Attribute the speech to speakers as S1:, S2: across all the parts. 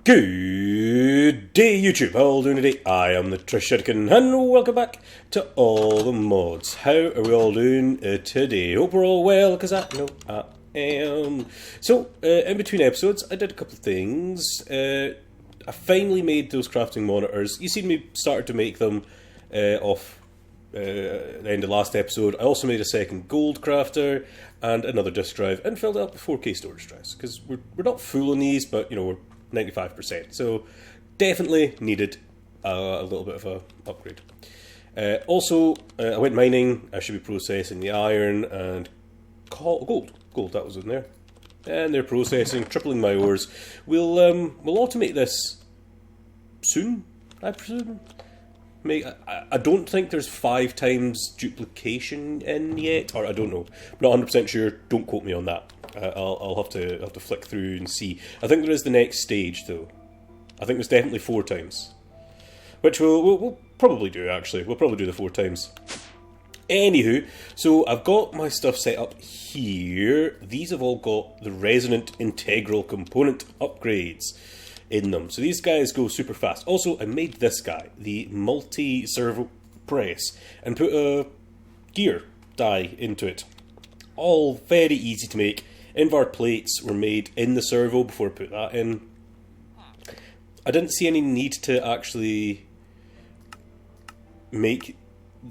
S1: Good day, YouTube. How are you all doing today? I am the Trishitican, and welcome back to All the Mods. How are we all doing today? Hope we're all well, because I know I am. So, in between episodes, I did a couple of things. I finally made those crafting monitors. You seen me started to make them off the end of last episode. I also made a second gold crafter and another disk drive, and filled it up with 4K storage drives, because we're not full on these, but you know, we're 95%, so definitely needed a little bit of a upgrade. Also, I went mining. I should be processing the iron and gold that was in there, and they're processing, tripling my ores. We'll automate this soon, I presume. I don't think there's 5 times duplication in yet, or I don't know. I'm not 100% sure. Don't quote me on that. I'll have to flick through and see. I think there is the next stage though. I think there's definitely 4 times, which we'll probably do. Actually, we'll probably do the 4 times. Anywho, so I've got my stuff set up here. These have all got the resonant integral component upgrades in them, so these guys go super fast. Also, I made this guy, the multi-servo press, and put a gear die into it. All very easy to make. Invar plates were made in the servo before I put that in. I didn't see any need to actually make,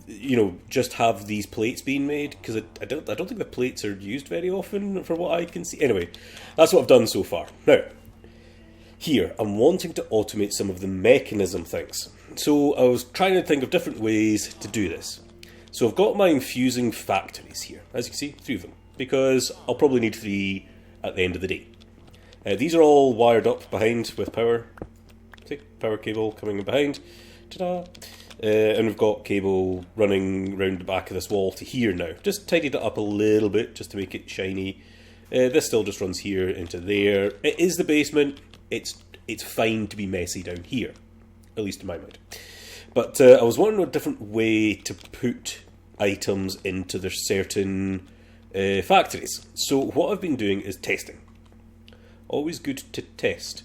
S1: you know, just have these plates being made, because I don't think the plates are used very often for what I can see. Anyway, that's what I've done so far. Now, here, I'm wanting to automate some of the mechanism things. So I was trying to think of different ways to do this. So I've got my infusing factories here, as you can see, 3 of them, because I'll probably need 3 at the end of the day. These are all wired up behind with power. See, power cable coming in behind. Ta-da! And we've got cable running round the back of this wall to here now. Just tidied it up a little bit, just to make it shiny. This still just runs here into there. It is the basement. It's fine to be messy down here, at least in my mind. But I was wondering a different way to put items into their certain factories. So what I've been doing is testing. Always good to test.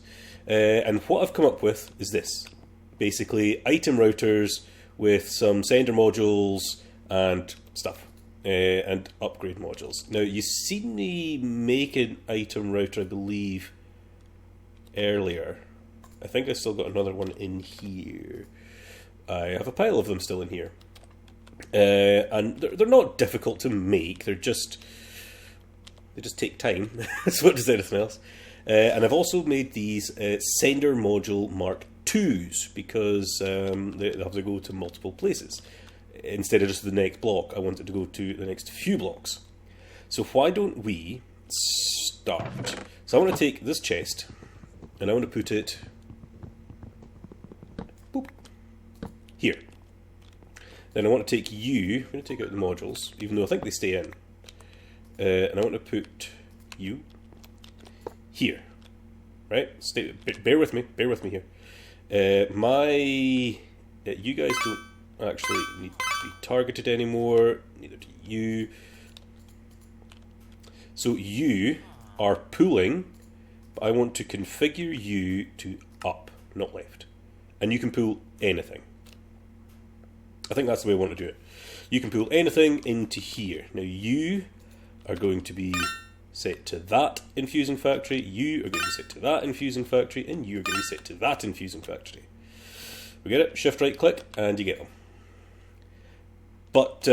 S1: And what I've come up with is this. Basically, item routers with some sender modules and stuff. And upgrade modules. Now, you've seen me make an item router, I believe, earlier. I think I still got another one in here. I have a pile of them still in here. And they're not difficult to make, they just take time. That's what does anything else. And I've also made these sender module Mark IIs, because they have to go to multiple places. Instead of just the next block, I want it to go to the next few blocks. So why don't we start? So I want to take this chest, and I want to put it boop, here. Then I want to take you, I'm going to take out the modules, even though I think they stay in. And I want to put you here. Right? Bear with me here. You guys don't actually need to be targeted anymore, neither do you. So you are pulling, but I want to configure you to up, not left. And you can pull anything. I think that's the way I want to do it. You can pull anything into here. Now you are going to be set to that infusing factory, you are going to be set to that infusing factory, and you are going to be set to that infusing factory. We get it? Shift right click and you get them. But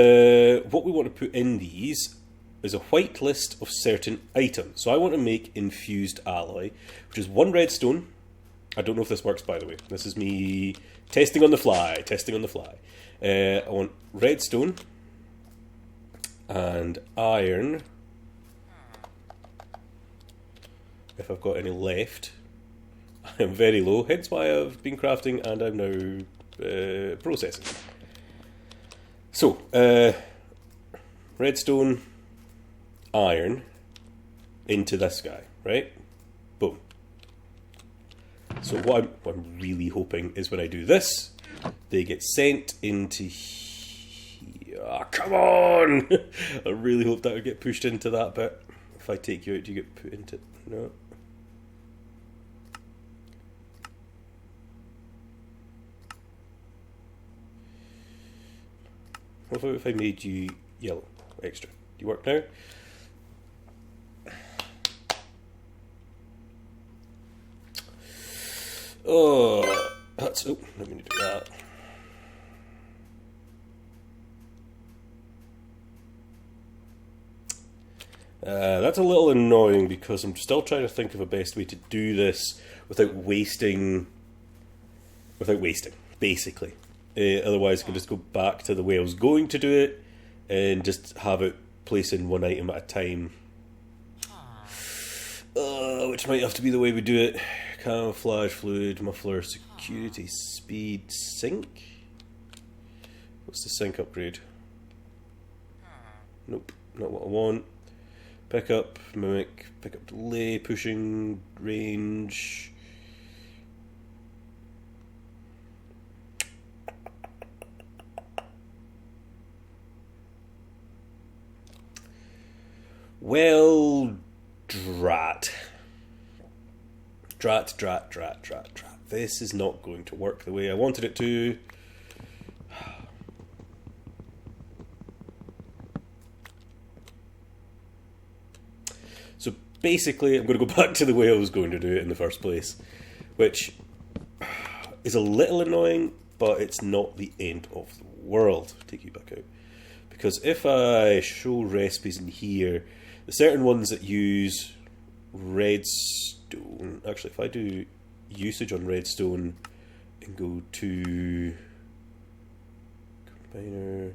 S1: what we want to put in these is a white list of certain items. So I want to make infused alloy, which is 1 redstone. I don't know if this works, by the way. This is me testing on the fly. I want redstone and iron, if I've got any left. I am very low, hence why I've been crafting and I'm now processing. So, redstone, iron into this guy, right? Boom. So what I'm really hoping is when I do this, they get sent into here. Oh, come on! I really hope that would get pushed into that bit. If I take you out, do you get put into... No. What if I made you yellow extra? Do you work now? Oh, that's... Oh, let me do that. That's a little annoying because I'm still trying to think of a best way to do this without wasting, basically. Otherwise I can just go back to the way I was going to do it and just have it placing one item at a time. Which might have to be the way we do it. Camouflage, fluid, muffler, security, speed, sync? What's the sync upgrade? Nope, not what I want. Pickup, mimic, pickup delay, pushing, range. Well, drat. Drat. This is not going to work the way I wanted it to. So basically, I'm going to go back to the way I was going to do it in the first place, which is a little annoying, but it's not the end of the world. Take you back out. Because if I show recipes in here, the certain ones that use redstone, actually if I do usage on redstone and go to combiner,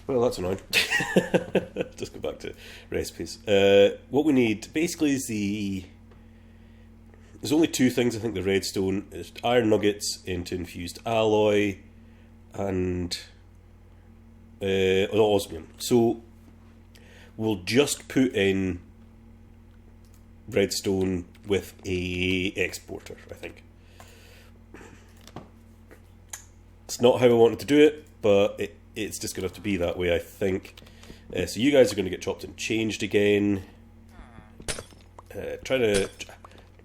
S1: well, that's annoying. Just go back to recipes. What we need basically is there's only two things I think the redstone is: iron nuggets into infused alloy and osmium. So we'll just put in redstone with a exporter, I think. It's not how I wanted to do it, but it's just going to have to be that way, I think. So you guys are going to get chopped and changed again. Try to,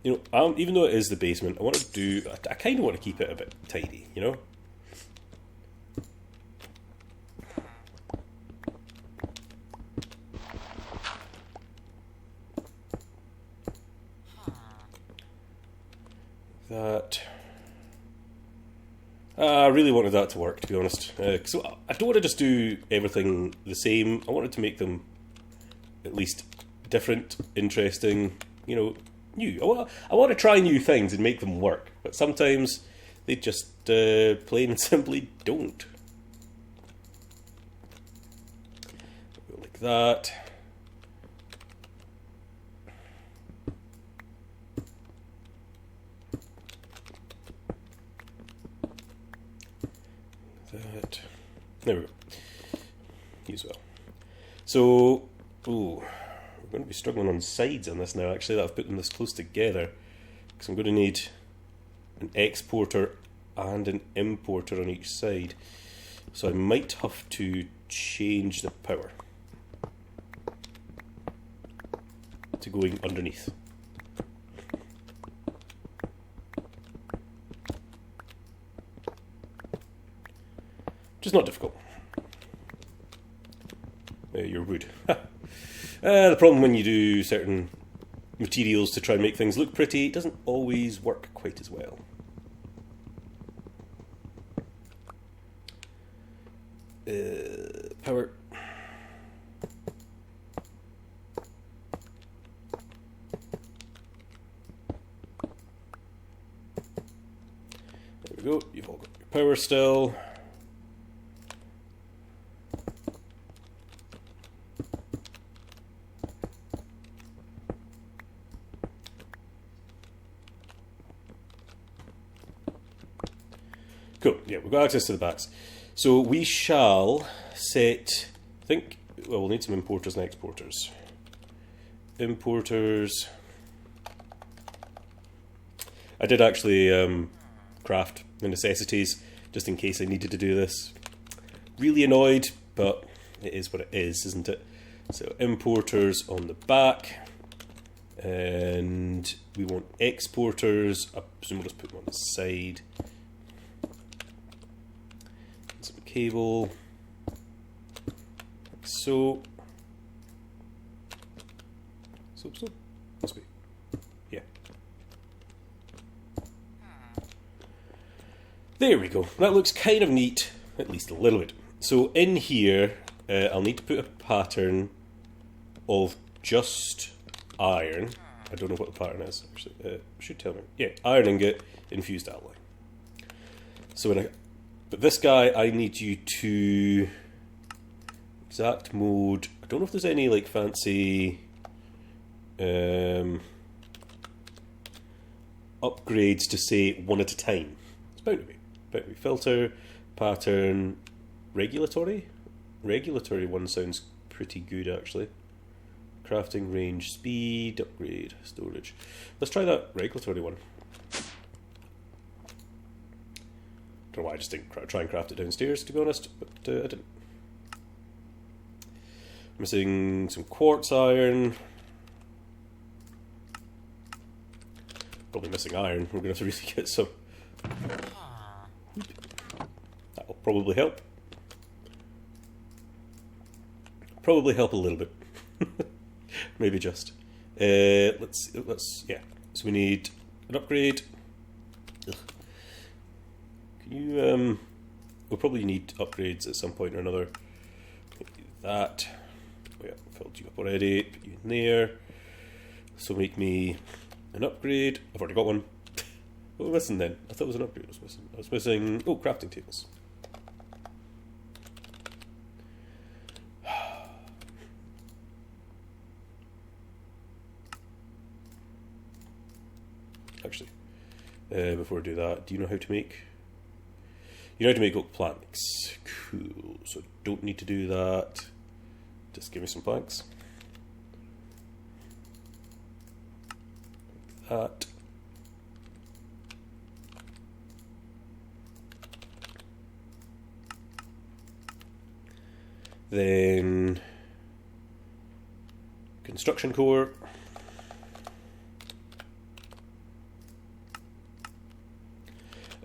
S1: even though it is the basement, I kind of want to keep it a bit tidy, you know? That... I really wanted that to work, to be honest. So I don't want to just do everything the same. I wanted to make them at least different, interesting, new. I want to try new things and make them work, but sometimes they just plain and simply don't. Go like that. There we go. Use well. So, we're going to be struggling on sides on this now, actually, that I've put them this close together, because I'm going to need an exporter and an importer on each side. So I might have to change the power to going underneath. Which is not difficult. Your wood. The problem when you do certain materials to try and make things look pretty, it doesn't always work quite as well. Power. There we go, you've all got your power still. Cool, yeah, we've got access to the backs. So we shall set, we'll need some importers and exporters. Importers. I did actually craft the necessities just in case I needed to do this. Really annoyed, but it is what it is, isn't it? So importers on the back, and we want exporters. I presume we'll just put them on the side. Some cable, like so. So must be, yeah. There we go. That looks kind of neat, at least a little bit. So in here, I'll need to put a pattern of just iron. I don't know what the pattern is. Actually, should tell me. Yeah, iron ingot, infused alloy. So but this guy, I need you to exact mode. I don't know if there's any like fancy upgrades to say one at a time. It's bound to be. Filter, pattern, regulatory. Regulatory one sounds pretty good actually. Crafting, range, speed, upgrade, storage. Let's try that regulatory one. Don't know why I just didn't try and craft it downstairs, to be honest, but I didn't. Missing some quartz iron. Probably missing iron. We're going to have to really get some. That'll probably help. Probably help a little bit. Maybe just. Let's yeah. So we need an upgrade. Ugh. Can you we'll probably need upgrades at some point or another. That. Oh yeah, filled you up already. Put you in there. So make me an upgrade. I've already got one. What was I missing then? I thought it was an upgrade I was missing. I was missing crafting tables. Actually, before I do that, do you know how to make? You know how to make oak planks. Cool. So don't need to do that. Just give me some planks. Like that. Then construction core.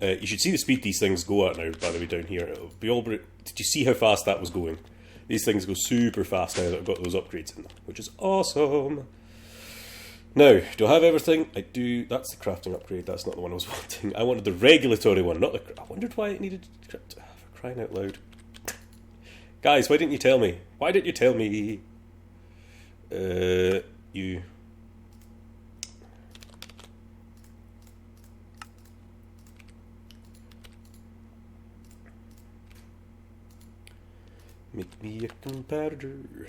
S1: You should see the speed these things go at now, by the way, down here. It'll be all. Did you see how fast that was going? These things go super fast now that I've got those upgrades in them, which is awesome. Now, do I have everything? I do. That's the crafting upgrade. That's not the one I was wanting. I wanted the regulatory one, not the. I wondered why it needed. For crying out loud. Guys, why didn't you tell me? Why didn't you tell me? You. Make me a competitor.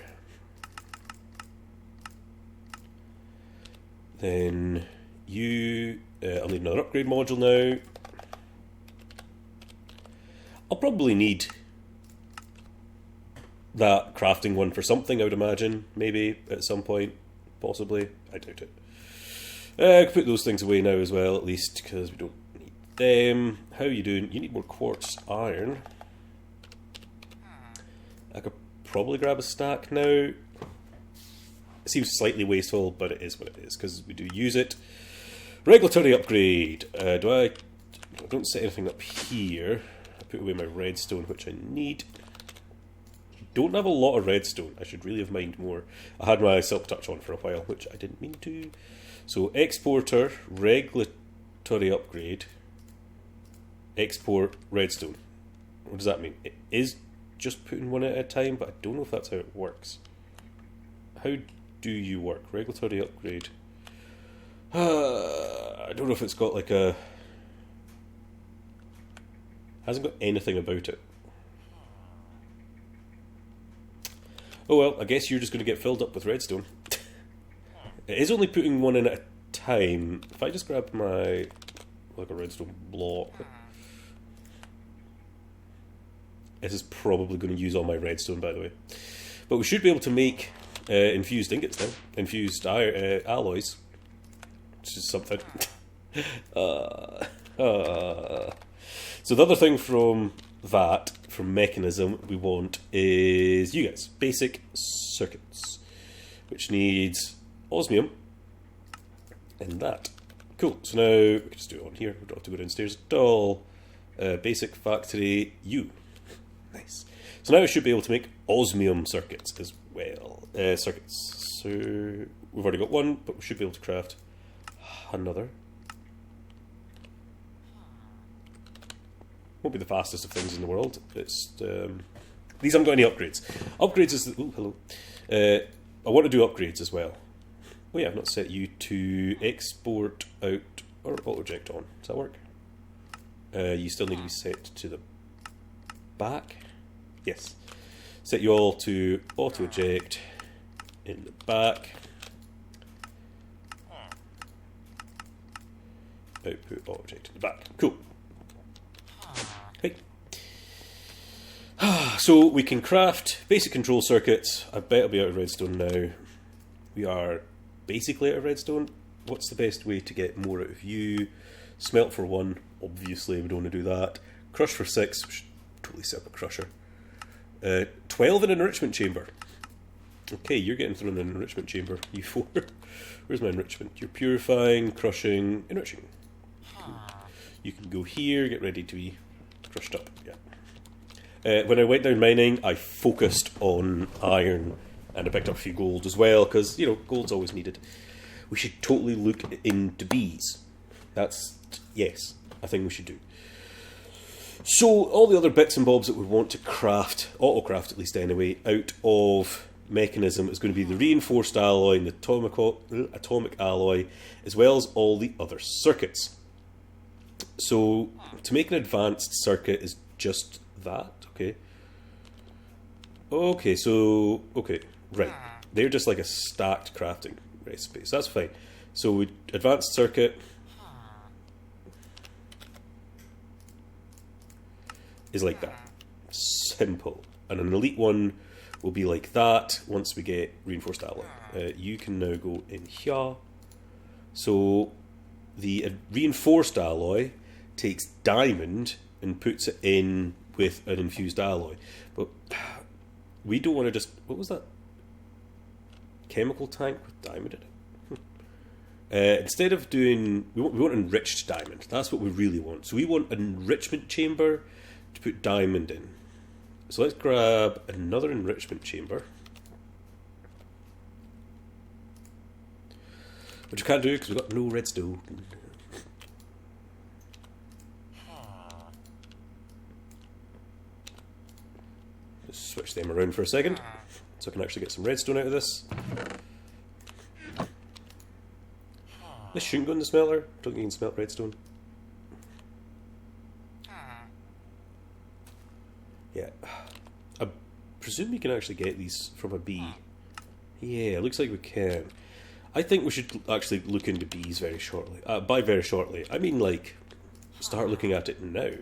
S1: Then you. I'll need another upgrade module now. I'll probably need that crafting one for something, I would imagine. Maybe at some point. Possibly. I doubt it. I could put those things away now as well, at least, because we don't need them. How are you doing? You need more quartz iron. I could probably grab a stack now. It seems slightly wasteful, but it is what it is, because we do use it. Regulatory upgrade. I don't set anything up here. I put away my redstone, which I need. Don't have a lot of redstone. I should really have mined more. I had my silk touch on for a while, which I didn't mean to. So exporter, regulatory upgrade, export redstone. What does that mean? It is just putting one at a time, but I don't know if that's how it works. How do you work? Regulatory upgrade. I don't know if it's got like a. Hasn't got anything about it. Oh well, I guess you're just going to get filled up with redstone. It is only putting one in at a time. If I just grab my like a redstone block. This is probably going to use all my redstone, by the way. But we should be able to make infused ingots now. Infused alloys. Which is something. So the other thing from that, for mechanism, what we want is you guys, basic circuits, which needs osmium and that. Cool, so now we can just do it on here, we don't have to go downstairs at all. Basic factory U. Nice. So now we should be able to make osmium circuits as well. Circuits. So we've already got one, but we should be able to craft another. Won't be the fastest of things in the world. It's these haven't got any upgrades. Upgrades is the, oh hello. I want to do upgrades as well. Oh yeah, I've not set you to export out or auto eject on. Does that work? You still need to be set to the back. Yes. Set you all to auto eject in the back. Output auto eject in the back. Cool. Hey. So we can craft basic control circuits. I bet I'll be out of redstone now. We are basically out of redstone. What's the best way to get more out of you? Smelt for 1, obviously we don't want to do that. Crush for 6, we should totally set up a crusher. 12 in an enrichment chamber. Okay, you're getting thrown in an enrichment chamber, you 4. Where's my enrichment? You're purifying, crushing, enriching. You can go here, get ready to be crushed up. Yeah. When I went down mining, I focused on iron, and I picked up a few gold as well, because, you know, gold's always needed. We should totally look into bees. That's, yes, a thing we should do. So, all the other bits and bobs that we want to craft, auto-craft at least anyway, out of mechanism is going to be the reinforced alloy and the atomic alloy, as well as all the other circuits. So, to make an advanced circuit is just that, okay? Okay, right. They're just like a stacked crafting recipe, so that's fine. So, advanced circuit is like that. Simple. And an elite one will be like that once we get reinforced alloy. You can now go in here. So the reinforced alloy takes diamond and puts it in with an infused alloy. But we don't want to just... What was that? Chemical tank with diamond in it? Instead of doing... We want enriched diamond. That's what we really want. So we want an enrichment chamber to put diamond in. So let's grab another enrichment chamber, which we can't do because we've got no redstone. Just switch them around for a second so I can actually get some redstone out of this. This shouldn't go in the smelter. Don't think you can smelt redstone. Yeah, I presume you can actually get these from a bee. Yeah, it looks like we can. I think we should actually look into bees very shortly. By very shortly, I mean like start looking at it now.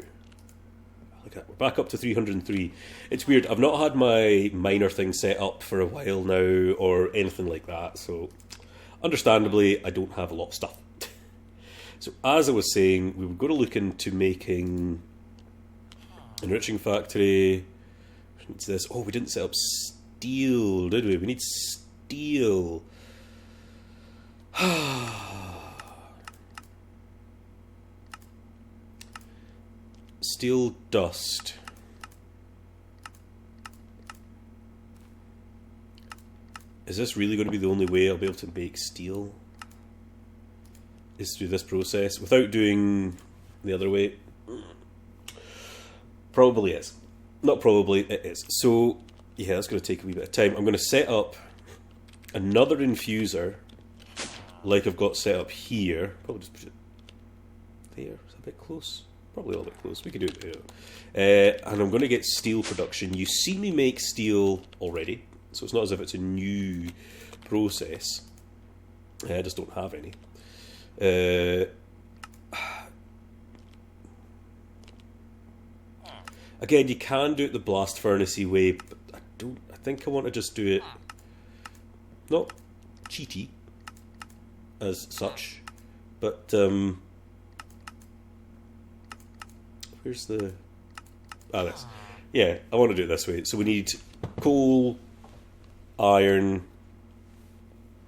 S1: Look at, we're back up to 303. It's weird. I've not had my miner thing set up for a while now or anything like that. So, understandably, I don't have a lot of stuff. So, as I was saying, we were going to look into making enriching factory. Needs this. Oh, we didn't set up steel, did we? We need steel. Steel dust. Is this really going to be the only way I'll be able to make steel? Is through this process without doing the other way? Probably is. Not probably, it is. So, yeah, that's going to take a wee bit of time. I'm going to set up another infuser like I've got set up here. Probably just put it there. Is that a bit close? Probably a little bit close. We could do it there. And I'm going to get steel production. You see me make steel already, so it's not as if it's a new process. I just don't have any. Again, you can do it the blast furnace-y way, but I think I want to just do it not cheaty as such, but where's the this. Yeah, I want to do it this way. So we need coal, iron,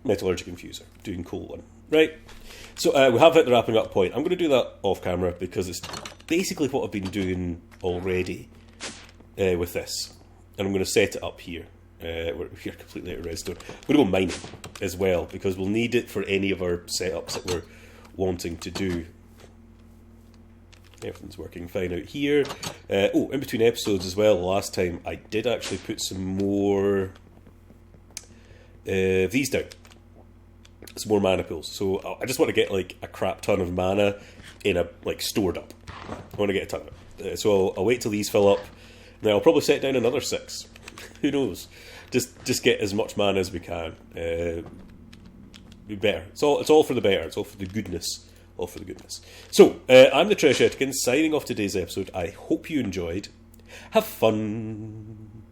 S1: metallurgic infuser. Doing coal one. Right? So we have hit the wrapping up point. I'm going to do that off camera because it's basically what I've been doing already with this. And I'm going to set it up here. We're completely out of redstone. I'm going to go mining as well because we'll need it for any of our setups that we're wanting to do. Everything's working fine out here. In between episodes as well, last time I did actually put some more these down. Some more mana pools. So I just want to get like a crap ton of mana in a stored up. I want to get a ton of it. So I'll wait till these fill up. Then I'll probably set down another 6. Who knows? Just get as much mana as we can. Be better. It's all for the better. It's all for the goodness. All for the goodness. So I'm the Tresh Etikin, signing off today's episode. I hope you enjoyed. Have fun.